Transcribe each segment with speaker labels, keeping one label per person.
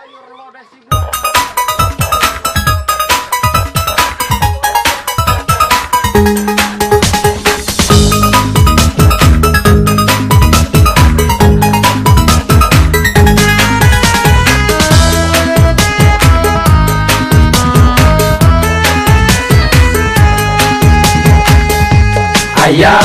Speaker 1: sayur lodeh si Bu.
Speaker 2: Aya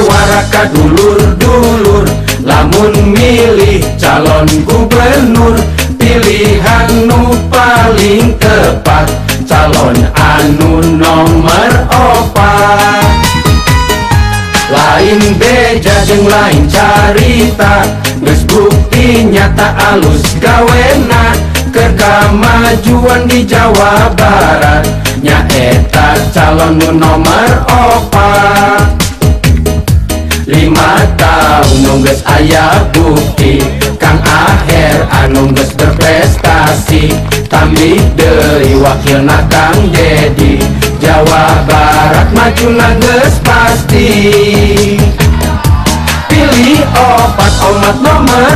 Speaker 2: waraka dulur-dulur, lamun milih calon gubernur, pilihan nu paling tepat calon anu nomor 4. Lain beja jeung lain carita, geus bukti nyata alus gawena keur kamajuan di Jawa Barat, nyaeta calon nu nomor 4. 5 tahun nungges aya bukti, Kang Aher anu geus berprestasi, tambih deui wakilna Kang Dedi, Jawa Barat majuna geus pasti. Pilih 4 omat nomor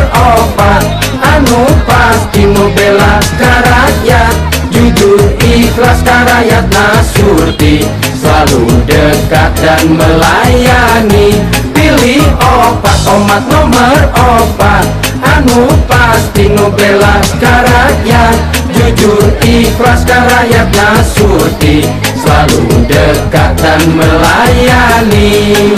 Speaker 2: 4, anu pasti nu bela ka rakyat, jujur ikhlas ka rakyat nasurti, selalu dekat dan melayani. Pilih 4 omat nomor 4, anu pasti nu bela ka rakyat, jujur ikhlas ka rakyat nasurti, selalu dekat dan melayani.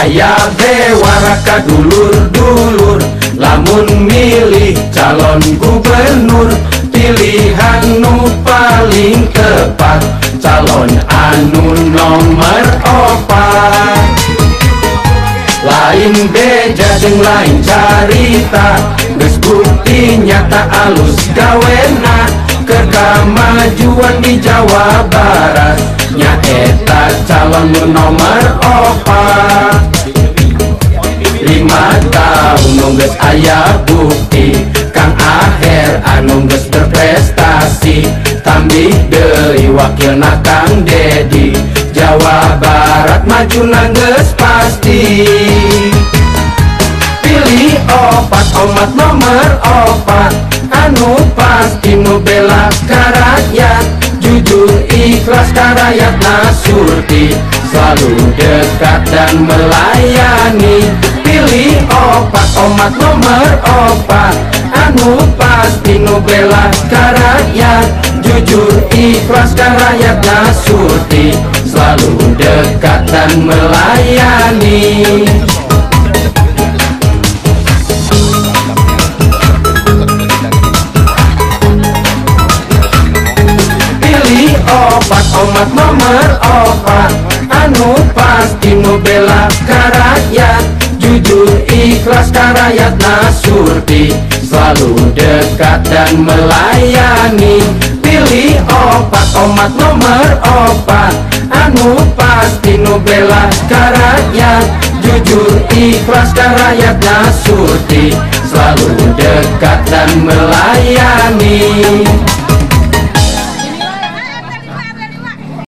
Speaker 2: Aya waraka dulur-dulur, lamun milih calon gubernur, pilihan nu paling tepat calon anu nomor 4. Lain beja jeung lain carita, geus bukti nyata alus gawena keur kamajuan di Jawa Barat, nyaeta calon nu nomor 4. 5 tahun nungges aya bukti, Kang Aher anu geus berprestasi, tambih deui wakilna Kang Dedi, Jawa Barat majuna geus pasti. Pilih 4 omat nomor 4, anu pasti nu bela ka rakyat, jujur ikhlas ka rakyat nasurti, selalu dekat dan melayani. Pilih 4 omat nomor 4, anu pasti nu bela ka rakyat, jujur ikhlas ka rakyat nasurti, selalu dekat dan melayani. Pilih 4 omat nomor 4, anu pasti nu bela ka rakyat, jujur ikhlas ka rakyat nasurti, selalu dekat dan melayani. Pilih 4 omat nomor 4, anu pasti nu bela ka rakyat, jujur ikhlas ka rakyat nasurti, selalu dekat dan melayani.